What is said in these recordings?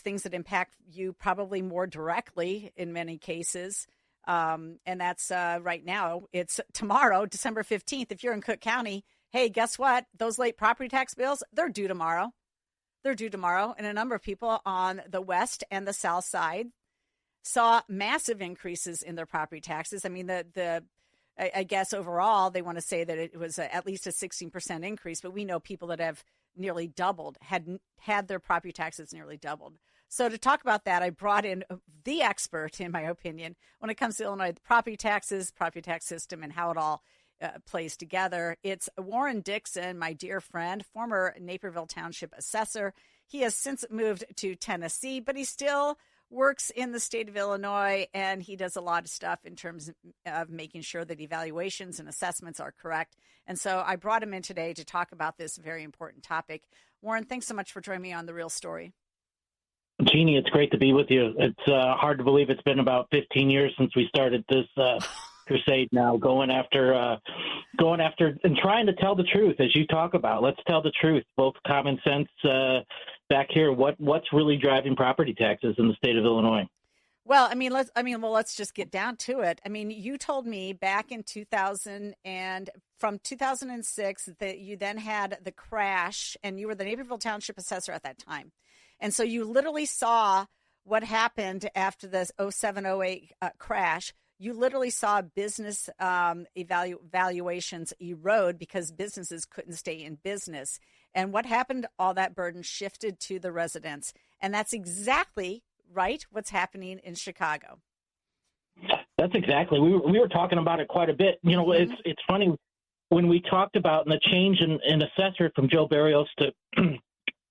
things that impact you probably more directly in many cases. And that's right now. It's tomorrow, December 15th. If you're in Cook County, hey, guess what? Those late property tax bills, they're due tomorrow. They're due tomorrow. And a number of people on the west and the south side saw massive increases in their property taxes. I mean, I guess overall, they want to say that it was at least a 16% increase, but we know people that have nearly doubled, had their property taxes nearly doubled. So to talk about that, I brought in the expert, in my opinion, when it comes to Illinois, the property taxes, property tax system, and how it all plays together. It's Warren Dixon, my dear friend, former Naperville Township Assessor. He has since moved to Tennessee, but he still works in the state of Illinois, and he does a lot of stuff in terms of making sure that evaluations and assessments are correct. And so I brought him in today to talk about this very important topic. Warren, thanks so much for joining me on The Real Story. Jeannie, it's great to be with you. It's hard to believe it's been about 15 years since we started this crusade now, going after and trying to tell the truth, as you talk about. Let's tell the truth, both common sense back here. What's really driving property taxes in the state of Illinois? Well, let's just get down to it. I mean, you told me back in 2000 and from 2006 that you then had the crash, and you were the Naperville Township Assessor at that time. And so you literally saw what happened after this 07-08 crash. You literally saw business valuations erode because businesses couldn't stay in business. And what happened? All that burden shifted to the residents. And that's exactly right what's happening in Chicago. That's exactly. We were talking about it quite a bit. You know, it's funny when we talked about the change in assessor from Joe Barrios to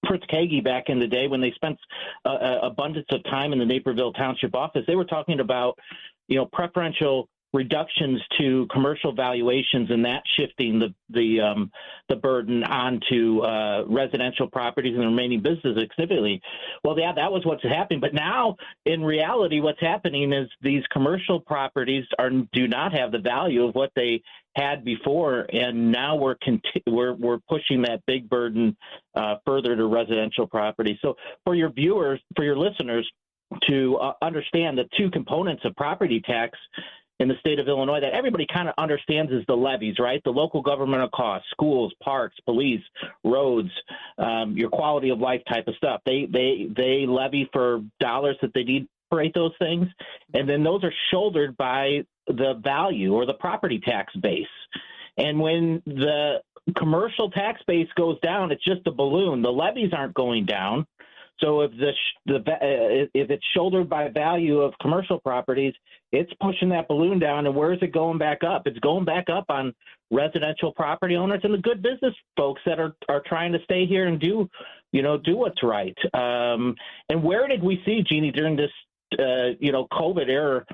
Fritz Kagi back in the day, when they spent abundance of time in the Naperville Township office, they were talking about, preferential reductions to commercial valuations, and that shifting the burden onto residential properties and the remaining businesses significantly. Well, yeah, that was what's happening. But now, in reality, what's happening is these commercial properties do not have the value of what they had before, and now we're pushing that big burden further to residential property. So for your viewers, for your listeners, to understand the two components of property tax in the state of Illinois that everybody kind of understands is the levies, right? The local governmental costs, schools, parks, police, roads, your quality of life type of stuff. They levy for dollars that they need to operate those things, and then those are shouldered by the value or the property tax base. And when the commercial tax base goes down, it's just a balloon. The levies aren't going down. So if if it's shouldered by value of commercial properties, it's pushing that balloon down. And where is it going back up? It's going back up on residential property owners and the good business folks that are trying to stay here and do what's right. And where did we see, Jeannie, during this COVID era,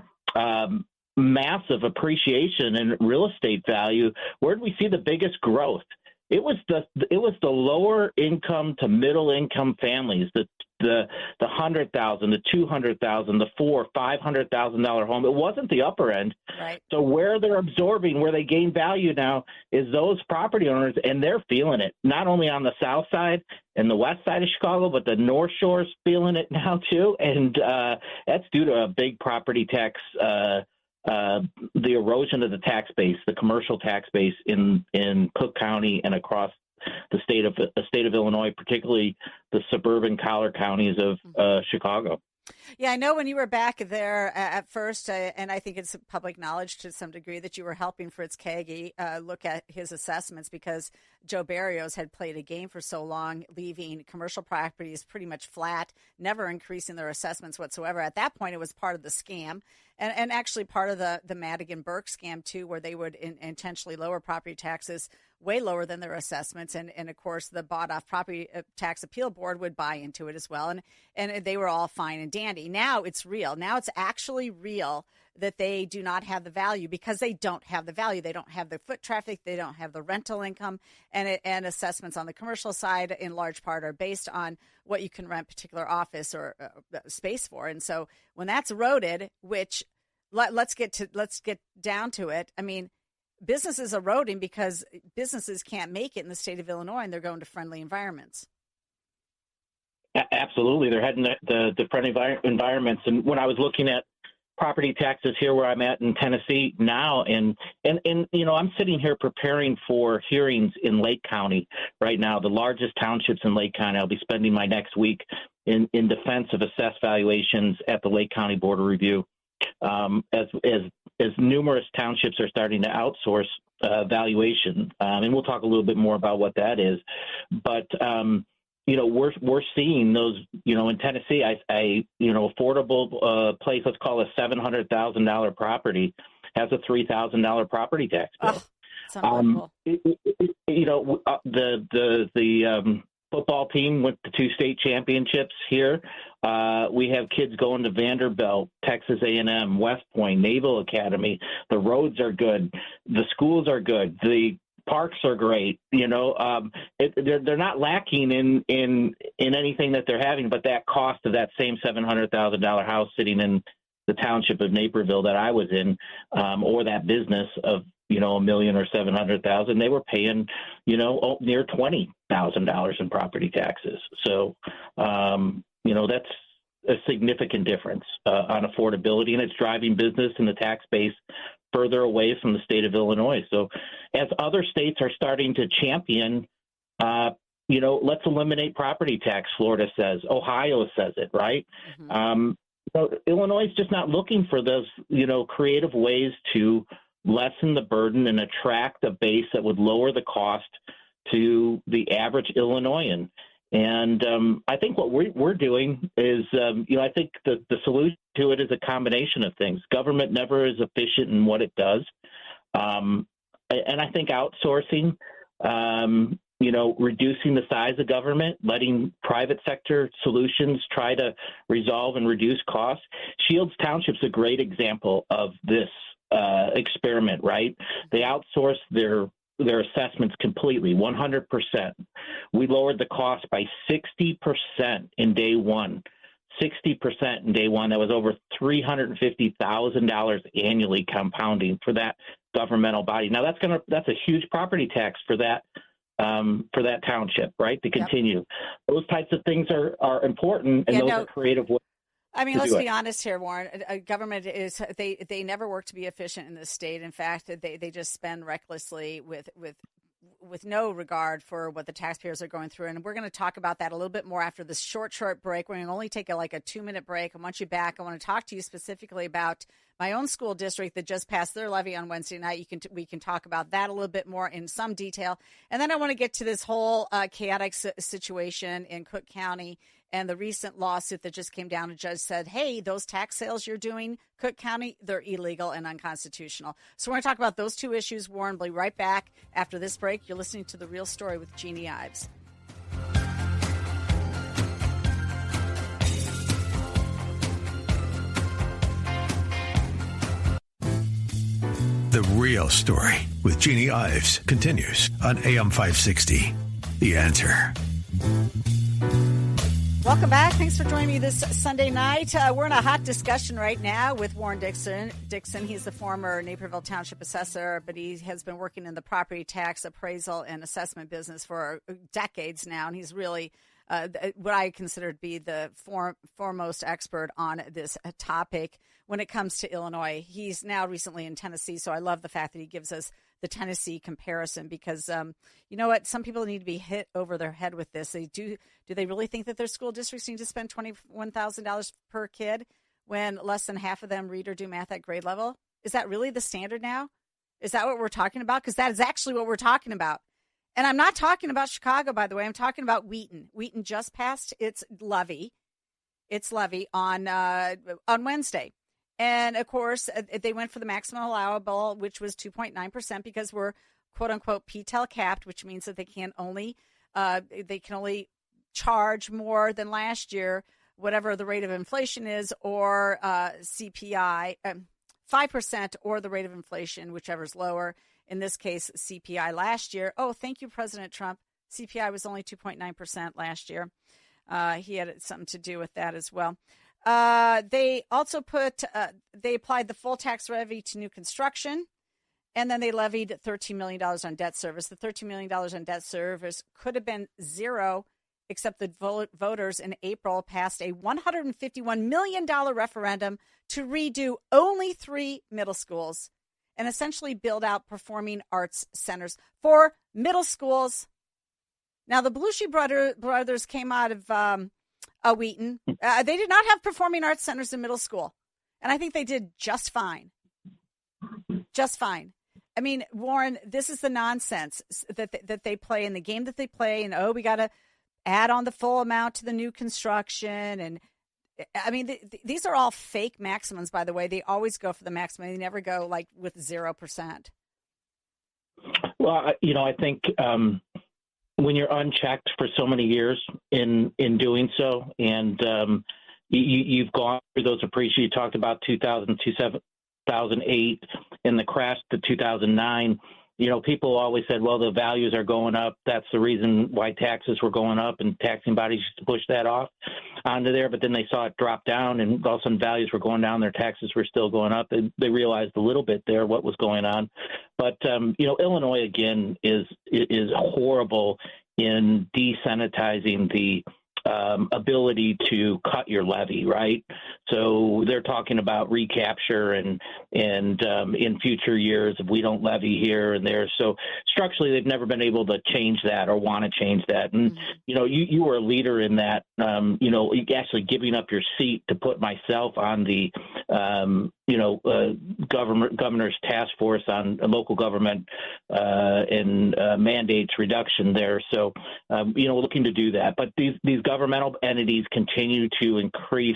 massive appreciation in real estate value? Where did we see the biggest growth? It was the lower income to middle income families, the $100,000, the $200,000, the $500,000 home. It wasn't the upper end. Right. So where they're absorbing, where they gain value now, is those property owners, and they're feeling it. Not only on the south side and the west side of Chicago, but the North Shore's feeling it now too, and that's due to a big property tax. The erosion of the tax base, the commercial tax base in Cook County and across the state of Illinois, particularly the suburban collar counties of Chicago. Yeah, I know when you were back there at first, and I think it's public knowledge to some degree that you were helping Fritz Kagi look at his assessments, because Joe Barrios had played a game for so long, leaving commercial properties pretty much flat, never increasing their assessments whatsoever. At that point, it was part of the scam, and actually part of the Madigan-Burke scam, too, where they would intentionally lower property taxes way lower than their assessments. And of course, the bought-off property tax appeal board would buy into it as well. And they were all fine and dandy. Now it's real. Now it's actually real that they do not have the value, because they don't have the value. They don't have the foot traffic. They don't have the rental income. And assessments on the commercial side, in large part, are based on what you can rent particular office or space for. And so when that's eroded, which let's get down to it. I mean, business is eroding because businesses can't make it in the state of Illinois, and they're going to friendly environments. Absolutely. They're heading the different environments. And when I was looking at property taxes here where I'm at in Tennessee now, and I'm sitting here preparing for hearings in Lake County right now, the largest townships in Lake County. I'll be spending my next week in defense of assessed valuations at the Lake County Board of Review. As numerous townships are starting to outsource valuation, and we'll talk a little bit more about what that is. But we're seeing those. In Tennessee, affordable place, let's call a $700,000 property, has a $3,000 property tax bill. It's unbelievable. The football team went to 2 state championships here. We have kids going to Vanderbilt, Texas A&M, West Point, Naval Academy. The roads are good. The schools are good. The parks are great. They're not lacking in anything that they're having, but that cost of that same $700,000 house sitting in the township of Naperville that I was in, or that business of $1 million or $700,000, they were paying near $20,000 in property taxes. So that's a significant difference on affordability, and it's driving business and the tax base further away from the state of Illinois. So as other states are starting to champion, let's eliminate property tax, Florida says, Ohio says it, right? Mm-hmm. Illinois is just not looking for those, creative ways to lessen the burden and attract a base that would lower the cost to the average Illinoisan. And I think what we're doing is, I think the solution to it is a combination of things. Government never is efficient in what it does. And I think outsourcing, reducing the size of government, letting private sector solutions try to resolve and reduce costs. Shields Township's a great example of this experiment, right? They outsourced their assessments completely, 100%. We lowered the cost by 60% in day one. 60% in day one. That was over $350,000 annually compounding for that governmental body. Now that's a huge property tax for that township, right? To continue. Yep. Those types of things are important, and are creative ways. I mean, let's be honest here, Warren. Government is they never work to be efficient in this state. In fact, they just spend recklessly with no regard for what the taxpayers are going through. And we're going to talk about that a little bit more after this short break. We're going to only take a 2-minute break. And once you're back, I want to talk to you specifically about my own school district that just passed their levy on Wednesday night. We can talk about that a little bit more in some detail. And then I want to get to this whole chaotic situation in Cook County and the recent lawsuit that just came down. A judge said, hey, those tax sales you're doing, Cook County, they're illegal and unconstitutional. So we're going to talk about those two issues. Warren will be right back after this break. You're listening to The Real Story with Jeanne Ives. The Real Story with Jeanne Ives continues on AM 560. The Answer. Welcome back. Thanks for joining me this Sunday night. We're in a hot discussion right now with Warren Dixon. He's the former Naperville Township Assessor, but he has been working in the property tax appraisal and assessment business for decades now, and he's really what I consider to be the foremost expert on this topic when it comes to Illinois. He's now recently in Tennessee, so I love the fact that he gives us the Tennessee comparison because, you know what, some people need to be hit over their head with this. Do they really think that their school districts need to spend $21,000 per kid when less than half of them read or do math at grade level? Is that really the standard now? Is that what we're talking about? Because that is actually what we're talking about. And I'm not talking about Chicago, by the way. I'm talking about Wheaton. Wheaton just passed its levy. On Wednesday. And, of course, they went for the maximum allowable, which was 2.9%, because we're, quote, unquote, PTEL capped, which means that they can only charge more than last year, whatever the rate of inflation is, or CPI, 5%, or the rate of inflation, whichever is lower. In this case, CPI last year. Oh, thank you, President Trump. CPI was only 2.9% last year. He had something to do with that as well. They also they applied the full tax levy to new construction, and then they levied $13 million on debt service. The $13 million on debt service could have been zero except the voters in April passed a $151 million referendum to redo only 3 middle schools and essentially build out performing arts centers for middle schools. Now, the Belushi brothers came out of Wheaton. They did not have performing arts centers in middle school, and I think they did just fine. Just fine. I mean, Warren, this is the nonsense that they play in the game that they play. And, we got to add on the full amount to the new construction. And, I mean, these are all fake maximums, by the way. They always go for the maximum. They never go, like, with 0%. Well, I think when you're unchecked for so many years in doing so, and you've gone through those appreciations. You talked about 2008 and the crash to 2009, people always said, well, the values are going up. That's the reason why taxes were going up, and taxing bodies used to push that off onto there. But then they saw it drop down, and all of a sudden values were going down. Their taxes were still going up. They realized a little bit there what was going on. But, Illinois, again, is horrible in desanitizing the ability to cut your levy, right? So they're talking about recapture and in future years if we don't levy here and there. So structurally, they've never been able to change that or want to change that. And you were a leader in that. Actually giving up your seat to put myself on the governor's task force on local government and mandates reduction there. So looking to do that, but these governmental entities continue to increase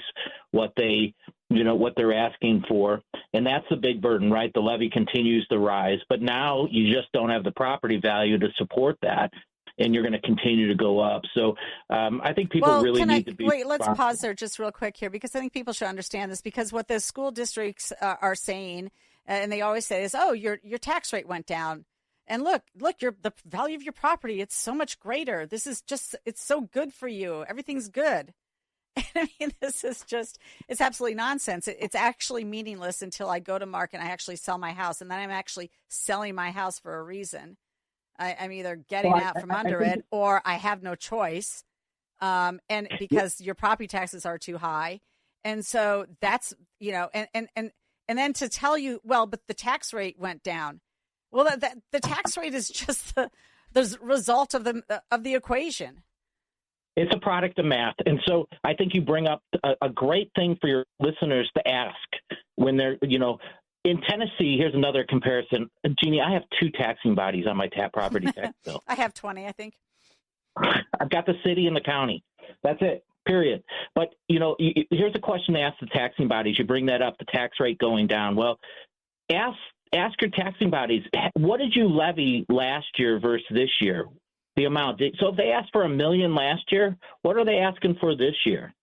what they're asking for, and that's the big burden, right? The levy continues to rise, but now you just don't have the property value to support that, and you're going to continue to go up. So I think people really need to be. Wait, let's pause there just real quick here, because I think people should understand this, because what the school districts are saying, and they always say is, oh, your tax rate went down. And look, the value of your property, it's so much greater. This is just, it's so good for you. Everything's good. I mean, this is just, it's absolutely nonsense. It's actually meaningless until I go to market and I actually sell my house. And then I'm actually selling my house for a reason. I'm either getting out from under it, or I have no choice. And because your property taxes are too high. And so that's, and then to tell you, well, but the tax rate went down. Well, the tax rate is just the result of the equation. It's a product of math. And so I think you bring up a great thing for your listeners to ask when they're, in Tennessee. Here's another comparison. Jeannie, I have 2 taxing bodies on my property tax bill. I have 20, I think. I've got the city and the county. That's it, period. But, here's a question to ask the taxing bodies. You bring that up, the tax rate going down. Well, ask your taxing bodies, what did you levy last year versus this year? The amount. So if they asked for $1 million last year, what are they asking for this year?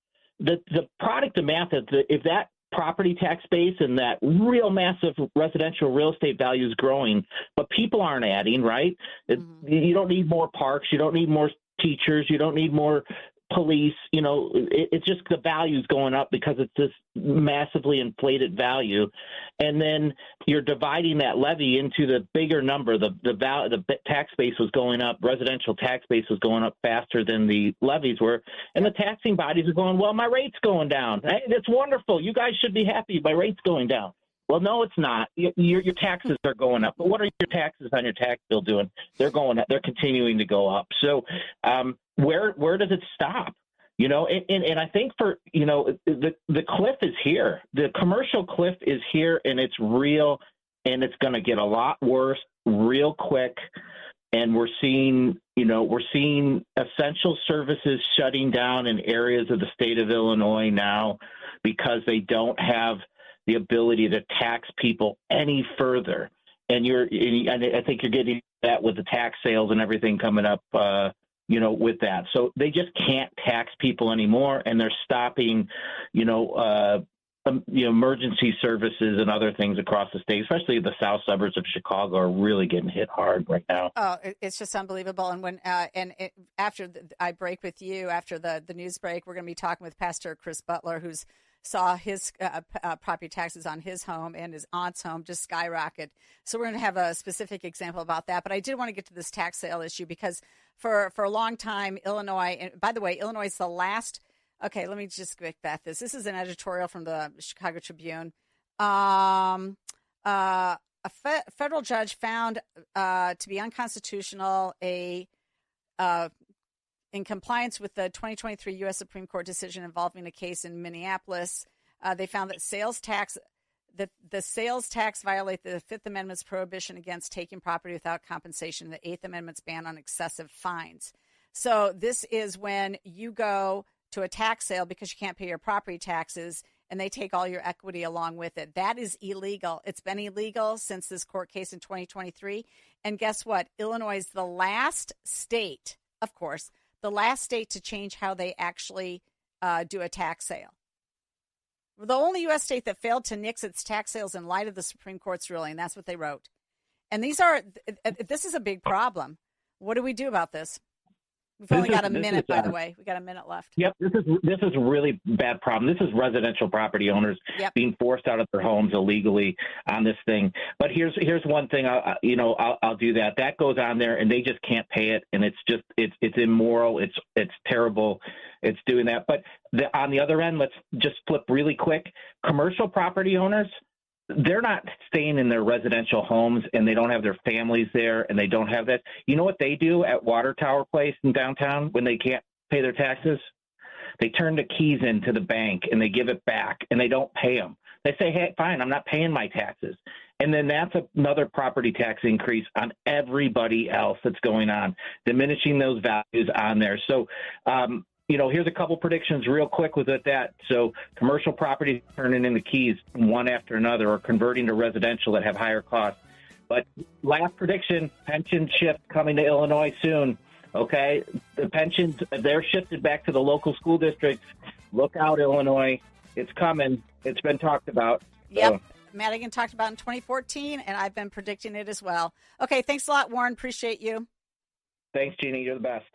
The product of math is that if that property tax base and that real massive residential real estate value is growing, but people aren't adding, right? You don't need more parks. You don't need more teachers. You don't need more police. It's just the value's going up because it's this massively inflated value. And then you're dividing that levy into the bigger number. The tax base was going up. Residential tax base was going up faster than the levies were. And the taxing bodies are going, well, my rate's going down. Hey, that's wonderful. You guys should be happy. My rate's going down. Well, no, it's not. Your taxes are going up. But what are your taxes on your tax bill doing? They're going up. They're continuing to go up. So where does it stop? And I think for, the cliff is here. The commercial cliff is here, and it's real, and it's going to get a lot worse real quick. And we're seeing essential services shutting down in areas of the state of Illinois now because they don't have the ability to tax people any further. And I think you're getting that with the tax sales and everything coming up, with that. So they just can't tax people anymore, and they're stopping, emergency services and other things across the state, especially the south suburbs of Chicago, are really getting hit hard right now. Oh, it's just unbelievable. And when after I break with you, after the news break, we're going to be talking with Pastor Chris Butler, who's saw his property taxes on his home and his aunt's home just skyrocket. So we're going to have a specific example about that. But I did want to get to this tax sale issue because for a long time, Illinois, and by the way, Illinois is the last. Okay, let me just get back this. This is an editorial from the Chicago Tribune. A federal judge found to be unconstitutional in compliance with the 2023 U.S. Supreme Court decision involving a case in Minneapolis. They found that the sales tax violate the Fifth Amendment's prohibition against taking property without compensation, the Eighth Amendment's ban on excessive fines. So this is when you go to a tax sale because you can't pay your property taxes, and they take all your equity along with it. That is illegal. It's been illegal since this court case in 2023. And guess what? Illinois is the last state, of course, the last state to change how they actually do a tax sale. The only U.S. state that failed to nix its tax sales in light of the Supreme Court's ruling. That's what they wrote. And this is a big problem. What do we do about this? We've only got a minute, by the way. We got a minute left. Yep, this is a really bad problem. This is residential property owners being forced out of their homes illegally on this thing. But here's one thing. I'll do that. That goes on there, and they just can't pay it, and it's immoral. It's terrible. It's doing that. But on the other end, let's just flip really quick. Commercial property owners, they're not staying in their residential homes, and they don't have their families there, and they don't have that. You know what they do at Water Tower Place in downtown when they can't pay their taxes? They turn the keys into the bank, and they give it back, and they don't pay them. They say, hey, fine, I'm not paying my taxes. And then that's another property tax increase on everybody else that's going on, diminishing those values on there. So, here's a couple predictions real quick with that. So commercial properties turning in the keys one after another or converting to residential that have higher costs. But last prediction, pension shift coming to Illinois soon. Okay, the pensions, they're shifted back to the local school districts. Look out, Illinois. It's coming. It's been talked about. Yep. So. Madigan talked about in 2014, and I've been predicting it as well. Okay, thanks a lot, Warren. Appreciate you. Thanks, Jeannie. You're the best.